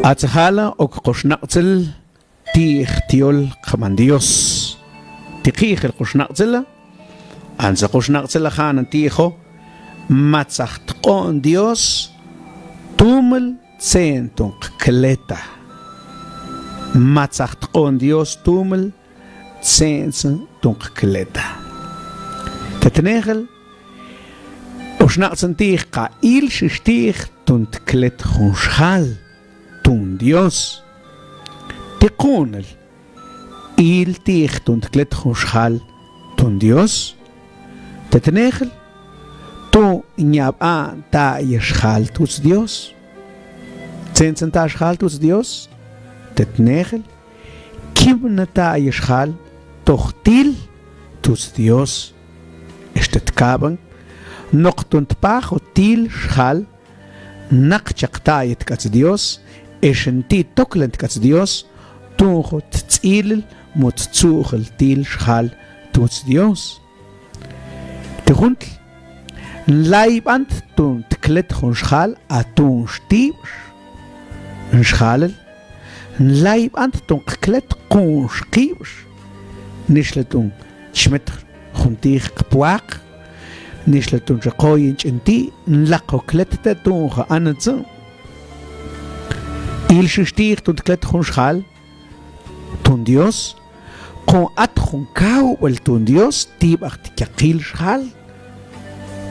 Atzhala ok qoshnaqtzel tij tiol qaman Dios. Tiqij el qoshnaqtzela. Anza qoshnaqtzela khan tijo matzaqtqon Dios tumel tsentung kleta. Matzaqtqon Dios tumel tsentung kleta. Tetnegel qoshnaqtzen tij qa il shistij tunt klet khunshal tun Dios. Tiqunel il tij tunt klet khunshal tun Dios. Tetnegel tu ñab'a ta yeshal tus Dios. Tsensen ta yeshal tus Dios. Tetnegel kibna ta yeshal tochtil tus Dios. Estetkaban noqtunt pajo til shal naqchaqtayet kats Dios eshenti toklent kats Dios tunjo tsil mut tsukhel til shal tus Dios. Tehuntl laibant tun tklet khun shal atun shtibs nshal laibant tun klet khun shqibs nishletun shmet khuntig qpuaq nishletun shqoyin chinti nlaqo klette tunja anatsa il shishtig tun klet khun shal tun Dios con atkhun kawel tun Dios tibaq tikaqil shal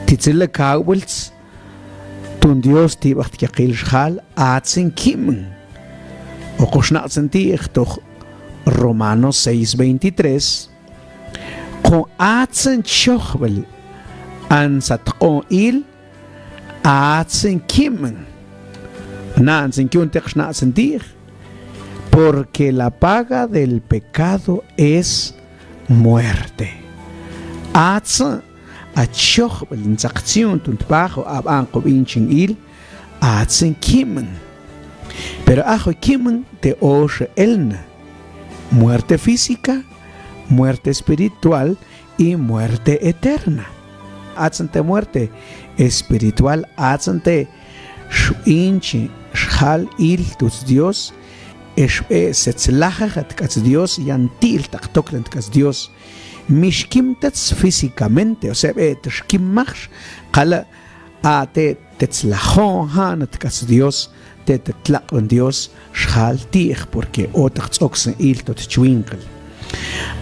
titzile kawels tun Dios tibaq tikaqil shal atsin kimen o qoshnaqsen tij toch Romanos 6:23 con atsin chokhbel ansatqon il atsin kimen nansin kyun teqshnaqsen tij porque la paga del pecado es muerte. Atsa achokhbel nzaqtsiun tunt bajo aban qobinchin il atsin kimen. Pero ajo kimen te oshe elna. Muerte física, muerte espiritual y muerte eterna. Atsante muerte espiritual, atsante shuinchi shal il tus Dios. Setzlajat kats Dios yantil taqtoklent kats Dios mishkimtats físicamente o sea tshkimmach qala ate tetzlajon hanat kats Dios te tetlaqon Dios shal tij porque otaqtsoxen il tot chwinkel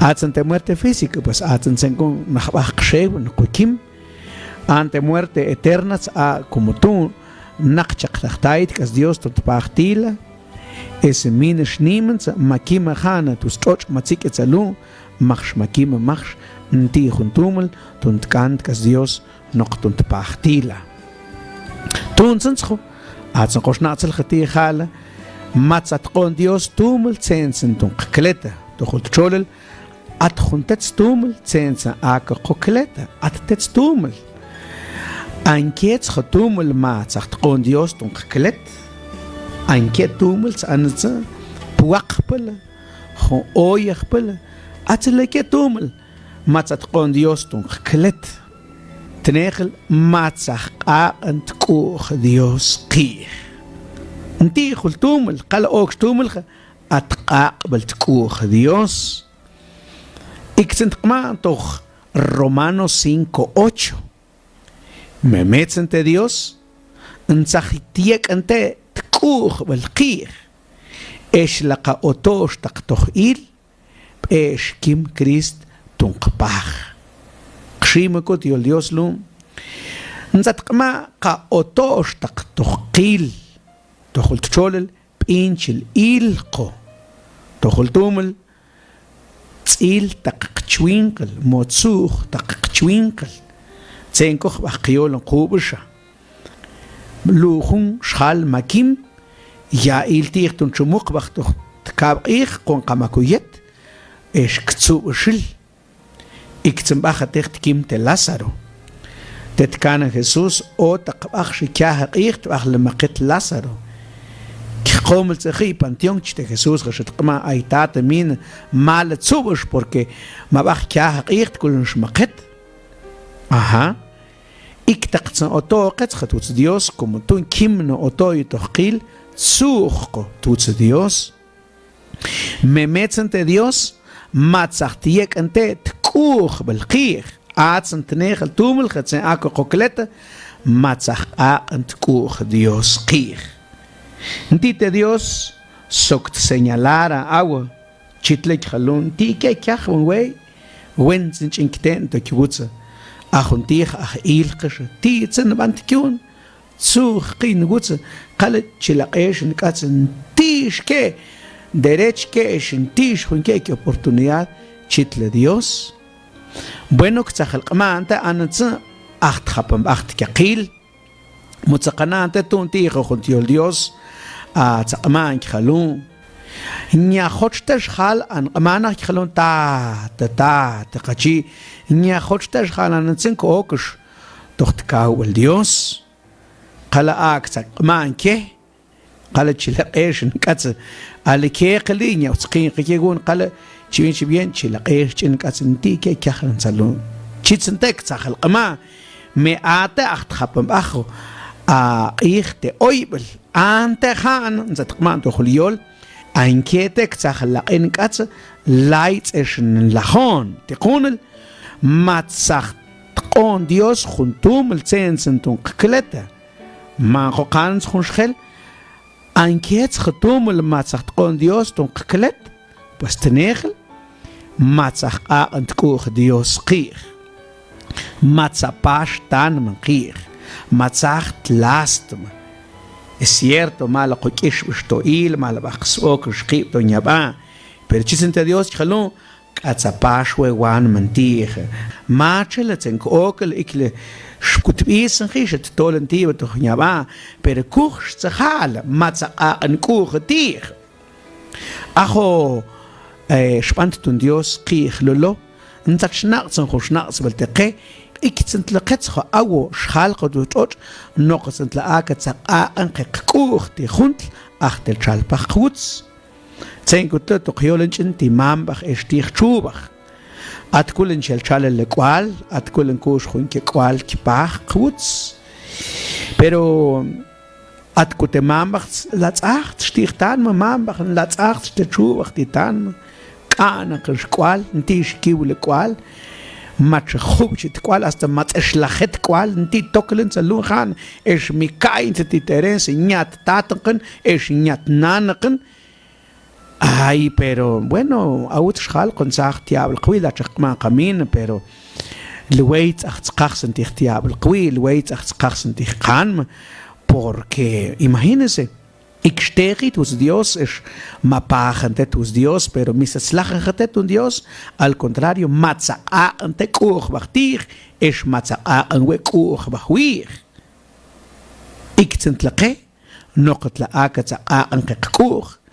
atzante muerte física pues atzensen con nahbaqshew nqukim ante muerte eterna como tú naqchaqtayt kats Dios tot pachtila es mine schniemens makima khana tus toch matzik etzalu machs makima machs nti khuntumel tunt kant kas Dios noqtunt pachtila tunsenskho atsen qoshnatzel khati khala matzat qon Dios tumel tsensen tun kleta tokhut cholel at khuntats tumel tsensa ak qokleta at tats tumel ankets khatumel matzat qon Dios tun klet anke tumels anza puaqpela kho oyaqpela atleke tumel matzat qon Dios tun klet tnegel matzaq ant ku Dios qi nti khultumel qal ok tumel atqaqbel ku Dios iksent qma toch Romanos 5:8 memetzente Dios ntzaqitiek ante تكوخ بالقير إيش لقى أوتوش تقتخيل إيش كيم كريست تنقباخ قشيمكو تيول ديوس لوم نزات ما قا أوتوش تقتخيل تخل تشولل بإنشل إلقو تخل تومل تسيل تققشوينكل موتسوخ تققشوينكل تسينكوخ بحقيول نقوبشا لوخون شخال ماكيم يا إلتيخ تنشموق بختوخ تكابقيخ قون قماكويت إيش كتسو وشل إكتم باخا تيخت كيم تلاسارو تتكان خيسوس أو تقبخ شكاها قيخ تباخ لما قت لاسارو كي قومل تخي بانتيون تشتي خيسوس غشت قما أي تاتا مين مال تسوبش بوركي ما باخ كاها قيخ تكون نشمقت أها Iktaqtsan oto qetxatuts Dios como tú kimno oto y toqil Tzuchko tutze Dios. Memetzente Dios. Matzachtiek ante tkuch belchir. Atzent negel tumel getsen ako koklete. Matzach ant tkuch Dios kir. Ntite Dios sokt señalar a agua. Chitlek halun tike kach un wey. Wen sind inkten to kibutze. Achuntich ach ilkish. Tietzen bantikun. Zuch kin gutze. Kalle chilaqesh nkatzen tishke. Derecho que es en ti, que oportunidad, chitle Dios. Bueno, que se jalqama ante anatza, acht hapam acht kakil. Mutzaqana ante tunti juntiol Dios, a tzaqama en khalun. Nya khochtash khal an amana khalun ta qachi. Nya khochtash khal anatsin ko okush. Docht kaul Dios. Qala ak tzaqama ke. قال تشلقيش نكاتس على كي قلينيا وتقين قيقون قال تشوين شبيان تشلقيش تشنكاتس نتي كي كخن سالون تشيتسنتك تاخل قما مئات اخت خبم اخو ايخت اويبل انت خان نزت قمان تخليول انكيتك تاخل لقين كاتس لايت اشن لخون تقول ما تسخ تقون ديوس خنتوم السنسنتون قلته ما قانس خنشخل Ankiets getomel matzach con Dios ton klet, pues tenegel, matzach a antkoog Dios kier. Matzapash tan man kier. Matzach tlastum. Es cierto, mala kokish ustoil, mala baxok, schip don yaba. Pero chisente Dios chalon, katzapash we wan mantige. Machel ten kokel ikle. Skutbisen gishet tolen tier toch nyaba per kuch tsahal matza an kuch tier acho spant tun Dios qich lolo ntak schnarzen khu schnarz belteqe iktsent laqets kho awo schal qodot noqsent la akatsa an kuch ti khunt achtel chalpach khutz tsengut to khyolen ti mambach estich chubach Atkulen shel chale le cual, atkulen kush junke cual kipach kutz. Pero atkute mambach lats acht stichtan mambach lats acht ste chubach titan kana kush cual ntish kiwle cual mach khubchit cual hasta mat eshlachet cual nti toklen salun khan es mi kaint ti terens nyat tatanken es nyat nanken Ay, pero bueno, aut schal con sagt ja, el qwil achqma qamin, pero lweit achqaxen tikhtiab el qwil, lweit achqaxen tikhqan, porque imagínense, ik steegit us Dios es mapagente tus Dios, pero mis slachete un Dios, al contrario, matza a ante kuch bachtir, es matza a anwe kuch bachwir. Ik tsentlaqe, noqtla akatza a anke kuch.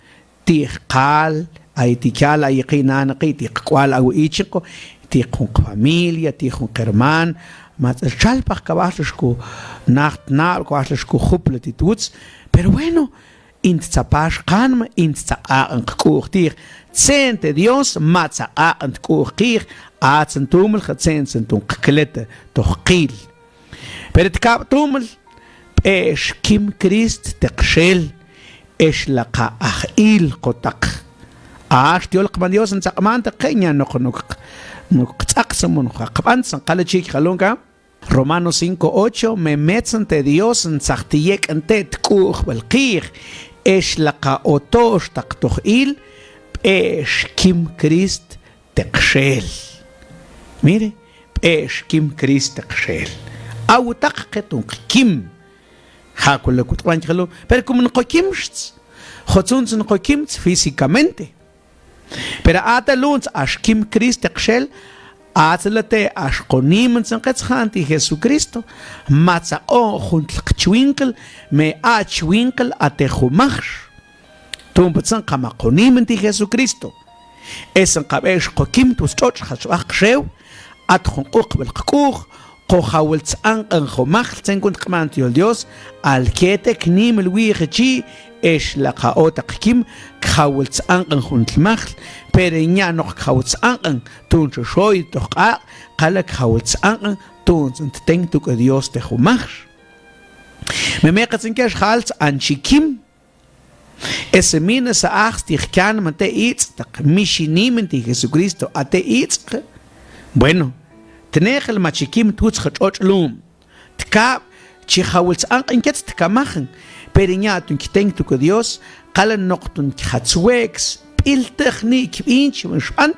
Tiqal ay tikala ay qinan qi tiqwal aw ichiqo tiqun familia tiqun herman mat chalpach kabashku nacht na kabashku khuple tituts pero bueno in tsapash qan in tsaan qurtir sente Dios matza an qurtir atsentumel khatsentum qklete toqil pero tkabtumel es kim Christ teqshel es la ka achil kotak ash tiol qman Dios ntsaqman taqenya nok tsaqsamun qaqbansan qalachi khalonka Romanos 5:8 me metzante Dios ntsaqtiyek ante tkuj belqir es la ka otosh taqtohil es kim Christ teqshel mire es kim Christ teqshel aw taqqetun kim Hakul le kutwan khalo pero como no qokimst khotsun no qokimt físicamente pero ata luns ashkim Christ qshel atlate ashqonim tsanqetshanti Jesucristo matza o junt qchwinkel me achwinkel atejumach tumbtsan qamaqonim ti Jesucristo esan qabesh qokimt ustoch khashwaqshew atkhun qbel qquq Qohawelts an khomach tsenkund qmant yol Dios al kete knim el wichi es la qaot qkim khawelts an khuntmach pereña noch khawelts an tun shoy toqa qala khawelts an tun tent tu Dios te khomach me meqatsen kesh khals an chikim Ese mina sa ach ti kyan mate itztak mishinimen ti Jesucristo ate itzk. Bueno, tenegel machikim tuts khot lum. Tka chihawls an inkets tkamachen. Periñatun kiteng tu Dios qalan noqtun khatswex il technik inch mshant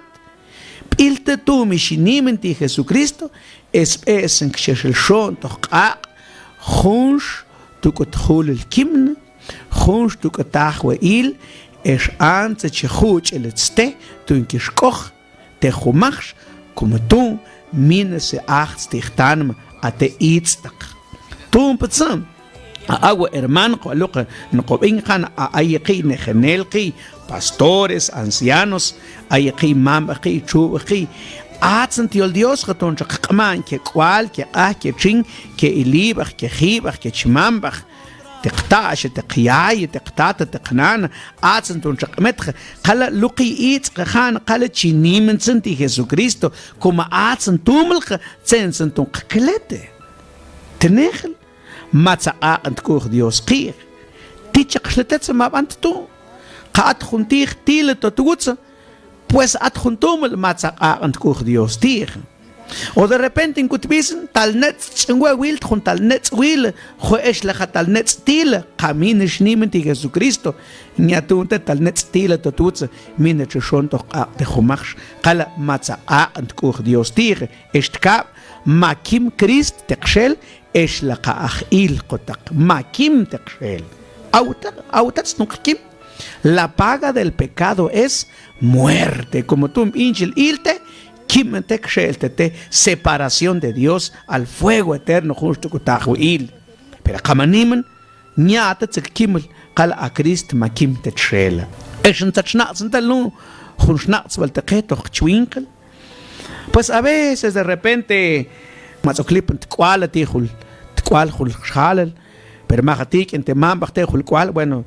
il tu mishinimen ti Jesucristo es en kshel shon toqa khunsh tu kutkhul el kimn khunsh tu katahwe il es ant chkhuch el tste tu inkishkoch te khumach como tu min se acht stichtan ate itztak tu patsam agua hermano loca no cobenjan ayqi negenelqi pastores ancianos ayqi mambaqi chuqi atzanti el Dios gaton chaqman que cual que que ching que ilibach que khibach que chmambach تقطعش تقياي تقطعت تقنان atzanton chaqmet qala luqi it qhan qala chini men senti Jesucristo como atzantumel tsensenton qklete tenegel matza ant koch Dios qir tichaq shletet ma bant tu qat khuntir tile totutsa pues at khuntumel matza ant koch Dios tir o de repente en kutbisen tal net chungwa wild khun tal net wil khoesh la tal net stil qamin shnimen ti Jesucristo nyatun tal net stil totutsa min chshon toch te khumach qala matza ant koch Dios tir estka makim Christ tekshel ايش لقى اخيل قطق ما كيم تقشل او تسنقكيم la paga del pecado es muerte como tú injil ilte kim tekshel te separación de Dios al fuego eterno justo kutahuil pero kamanimen nyata tskimel qal a Christ ma kim tekshel ايش انت تشنقص انت لو خنشنقص والتقيته chwinkel pues a veces de repente mazoclip tkwala tijul tkwal khul khalal pero magatik ente mambach tejul kwal bueno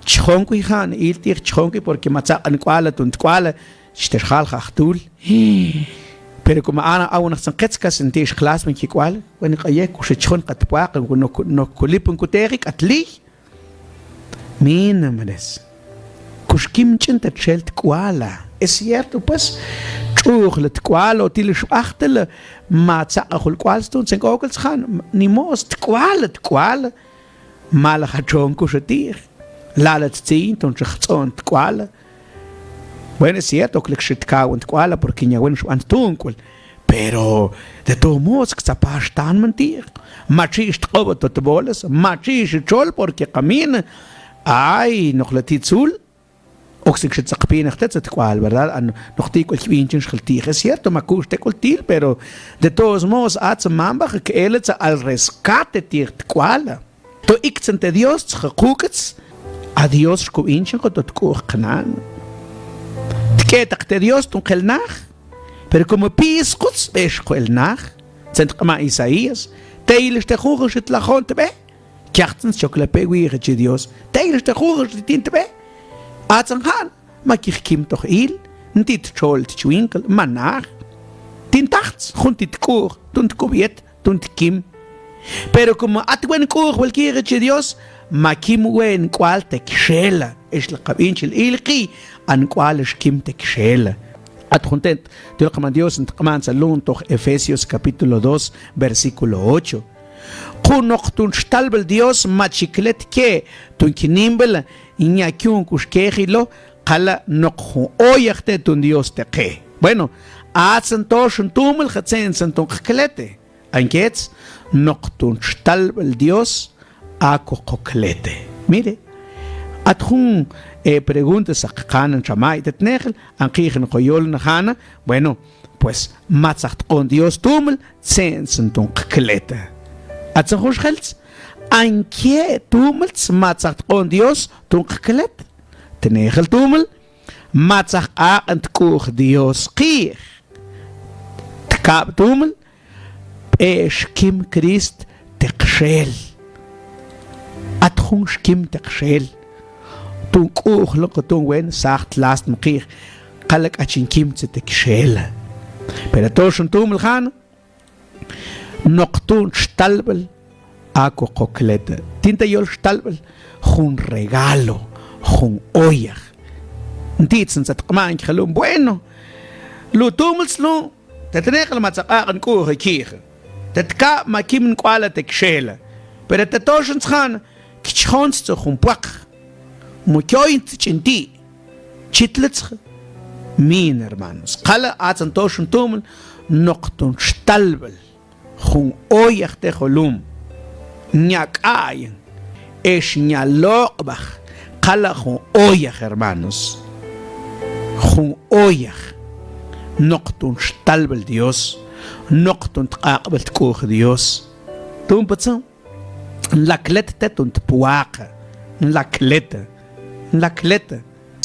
chonku han il tir chonku porque mazan kwala tkwala shterkhal khachtul pero como ana auna sanqetskas entish khlas min kwal bueno qayek kush chon qatwaq no kulipun kuterik atli min males kush kim chint tchelt kwala es cierto pues Uchlet kwalo tilish achtel matza achul kwalstun sen gogels khan ni most kwal mal khachon kushatir lalat tsint und chon kwal bueno es cierto que lextka und kwala porque ni bueno an tunkul pero de todos modos que zapastan mentir machish tqobot tboles machish chol porque camin ay noqlatitsul Oxig tsaqpin khtet kwal verdad an noqti kol kvinchen khiltir es cierto makush te koltil pero de todos modos atz mambach que elets al rescate tir kwala to iktsente Dios khukets a Dios kvinchen kot kuch knan tketakte Dios tun khelnach pero como pisquts besh khelnach sent qama Isaías teil ste khuch et lachont be kyachtens choklape wir che Dios teil ste khuch tint be Atzanhan, makich kim toch il, ntit cholt chwinkel, manach, tin tachts, juntit kur, tunt kubiet, tunt kim. Pero como atwen kur, welkire che Dios, makim wen kwal te kshela, es la kabinchil ilki, an kwal es kim te kshela. At juntet, tulkama Dios, ntkaman salun toch Efesios capítulo 2, versículo 8. Kunochtun stalbel Dios machiklet ke, tunkinimbel, Iñakiun kushkejilo qala noqhu oyaqte tun Dios teqe. Bueno, atsantoshun tumel khatsen santun qklete. Ankets noqtun shtalbel Dios ako qoklete. Mire, atjun preguntas a qanan chamay tetnegel anqigen qoyol nahana. Bueno, pues matzacht con Dios tumel sen santun qklete. Atsanjush khelts Anke tumel matzach on Dios tunkkelet. Tenegel tumel matzach ant kuch Dios qir. Tkab tumel esh kim Christ tekshel. Atkhun kim tekshel. Tun kuch lokotun wen sagt last mqir. Qalak achin kim tekshel. Pero toshun tumel khan noqtun shtalbel Ako coklete. Tinta yol stalbel. Un regalo. jun oyach. Ditzen sa tqman khalum bueno. Lu tumelslu tetneqal matsaqan ku khikh. Tetka makim kwala tekshela. Pero tetoshen khan kichons zu jun pak. Mo kyoint chinti. Chitlets min hermanos. Qala atsan toshen tumel noqtun stalbel. Jun oyach te kholum. Nyak ayen. Es nyaloqbach. Qala jun oyach hermanos. Jun oyach. Noqtun stalbel Dios. Noqtun tqaqbel tkuj Dios. Tumpatsan. La klette tunt puaqa. La klette.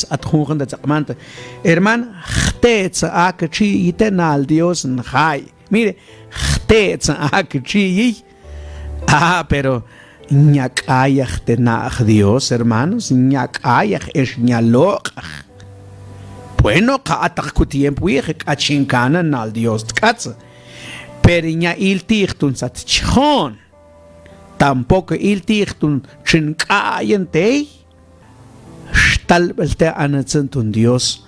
At horen dat zakmante. Herman, gteets akachi itenal Dios ngai. Mire, gteets akachi. Pero ñakayach tenach Dios, hermanos, ñakayach es ñaloch. Bueno, kaatak ku tiempo yek achinkana nal Dios tkatz. Pero ña il tichtun sat chon. Tampoco il tichtun chinkayente. Stalbelte anatzentun Dios.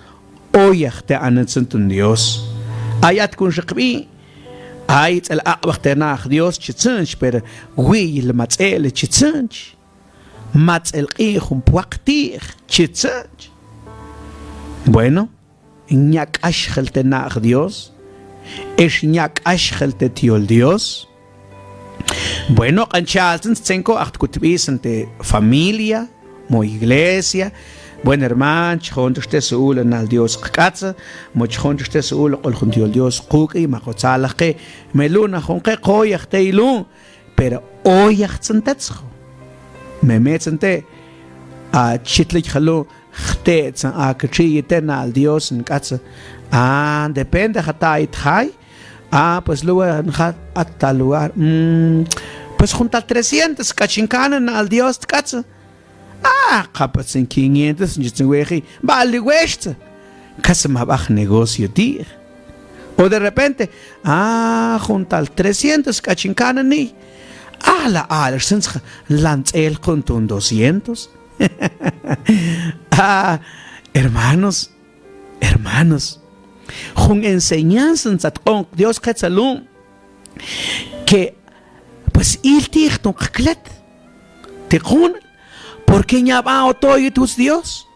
Oyachte anatzentun Dios. Ayat kun shqbi. Ayat el aqbachte nach Dios chitsunch, pero wil matzel chitsunch. Matzel qihum puaqtir chitsunch. Bueno, ñak ashgelte nach Dios. Es ñak ashgelte tiol Dios. Bueno, qanchalten tsenko acht kutbisente familia, mo iglesia. Buen hermano, chonte suul al Dios qatza, mo chonte suul qol khuntiol Dios quqi ma qotzalaqe meluna khonqe qoyaxte ilun, pero oyaxtsentetso. Memetzente a chitlich khalo khtetsa a kachiyten al Dios qatza. Depende hatay thay. Pues luego hasta lugar. Pues junta 300 kachinkanan al Dios qatza. Kapats en 500, en weji, vale hueste. Casi me baja negocio, tío. O de repente, junta 300 kachinkanan ni. La sens lanz el con 200. Hermanos. Con enseñanzas con Dios Quetzalum. Que, pues, il tigton kaklet. Te con. ¿Por qué ya va a todo tus Dios?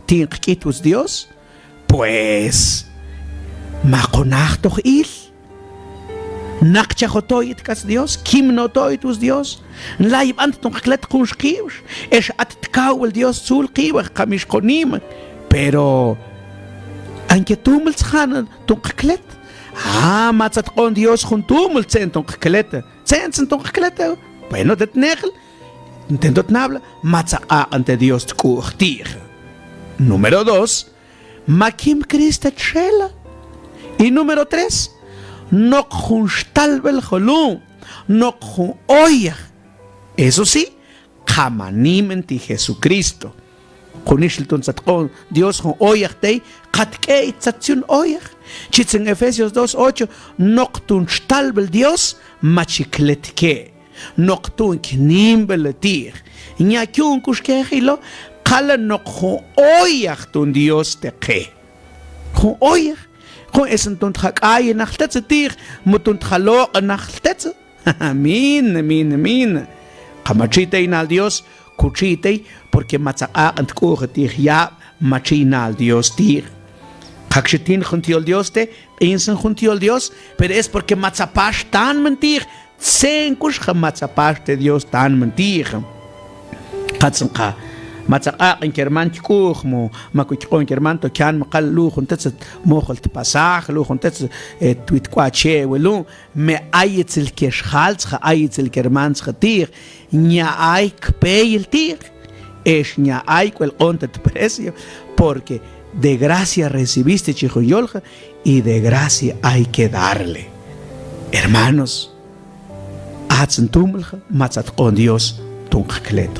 ¿Tienes que tus Dios? Pues, maconachto il. Nakchajotoyit kas Dios, kim no toy tus Dios. La ibant ton klet kunshkiush. Es at tkawel Dios sul kiwach kamish konim. Pero, anke tumel tchanan ton klet. Matzat kon Dios juntumel zen ton klet. Zen ton klet. Bueno, det negel. Intento nabla, matza'a ante Dios tkuchtir. Número 2, makim Krista chela. Y número 3, nokhun stalbel holum, nokhun oya. Eso sí, kamanim enti Jesucristo. Kunishilton satkon, Dios hon oya tei, katkei tzatzun oya. Chitz en Efesios 2:8, noktun stalbel Dios, machikletke. Noctun knimbeletir. Ñakyun kushkehilo, kala nokho oyach tun Dios te ke. Kon oyach. Kon esentun trakay nachtetzetir, mutun tralo nachtetze. Min. Kamachite inal Dios, kuchite, porque matza'a antkugetir ya machina al Dios tir. Kakshitin juntiol Dios te, insen juntiol Dios, pero es porque matzapash tan mentir. Sen kush matzapaste Dios tan mentir. Katsanqa matzaqa en kerman tikuj mo makuchon kerman to kan maqal lu khuntats mo khalt pasaj lu khuntats twit kwache welu me ayetzel keshhalts ayetzel kerman khatir nya ay kpeyel tir es nya ay kwel ontet precio porque de gracia recibiste chijuyolja y de gracia hay que darle. Hermanos, Atzen tummelge, matzat con Dios, tunklet.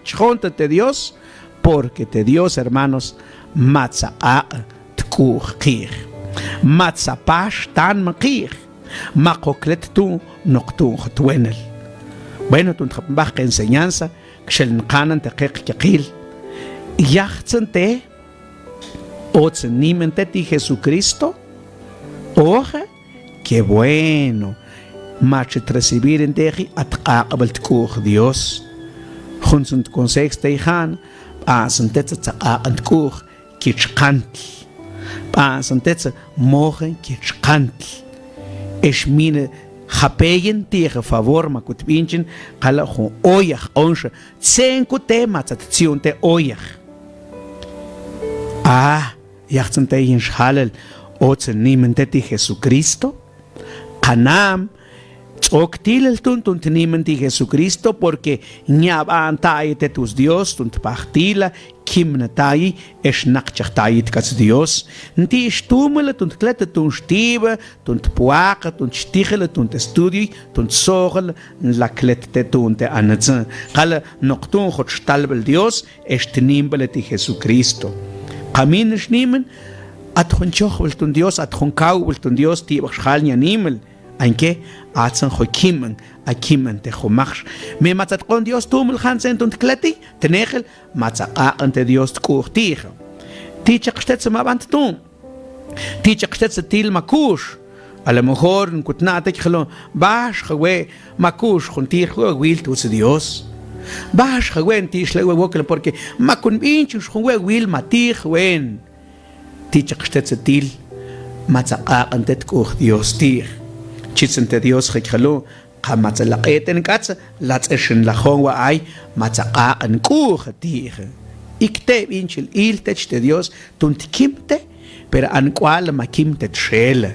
Chonte Dios, porque te Dios, hermanos, matza a tkukir. Matza pash tan makir. Makoklet tu noctu tuenel. Bueno, tu baja enseñanza, que se le encanan te kekil. Yachzente, Otzen nimente ti Jesucristo, oje, qué bueno, machet recibir en teji atqaqabal tkuch Dios. Junsunt consejos tejan, pasantetza tzaqaqan tkuch kichkantl, pasantetza mojen kichkantl, esmine Japeyen tegen favor ma kutbinchen kala gon oyach onsche tsen kute matzatzion te oyach. Yachtsen te yin shalel otsen nimen te Jesucristo. Kanam tzoktil el tunt nimen ti Jesucristo porque ñaban taye te tus Dios tunt pachtila kimna tayi es nakchachtayit kas Dios. Nti stumele tunt klette tunt stiebe tunt puaka tunt stichele tunt estudie tunt sorgel la klette tunt anatsen. Kala noktun got stalbel Dios es tnimbele ti Jesucristo. Kamin schnimen at honchochwel tunt Dios at honkauwel tunt Dios ti bachhalnya nimel. Anke atsen khokimen akimen te khomach me matzat kon Dios tumel hansen und kleti tenegel matzaqa ante Dios kurtig tiche qstetze ma bant tum tiche qstetze til makush a lo mejor kutnate khlo bash khwe makush khuntir khwe wil tu Dios bash khwe tish le wokel porque ma kun binch khwe wil matih wen tiche qstetze til matzaqa ante kur Dios tir Chitzente Dios rekhalo kamatzalaqeten katz latseshin lachon wa ay matzaqa an kuhtige ikte binchil iltech de Dios tunt kimte pero an kwal makimte tshele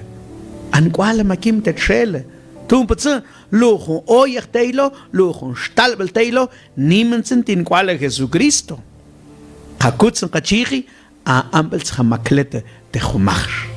an kwal makimte tshele tumptz lujo oyerteilo lujo stalbelteilo nimensen tin kwal Jesucristo kakutzen kachiri a ambels khamaklete de khumach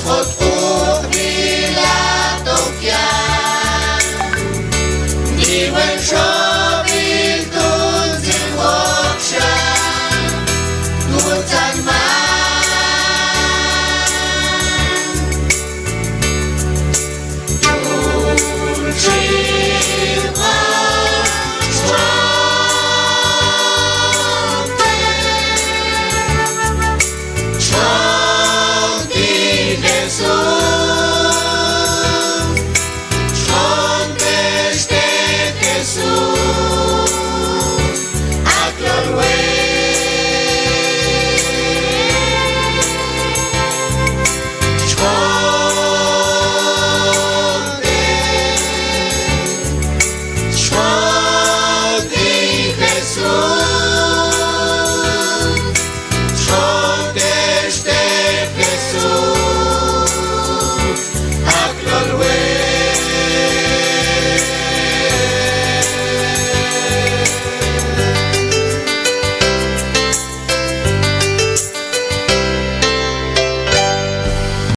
Ot uch bila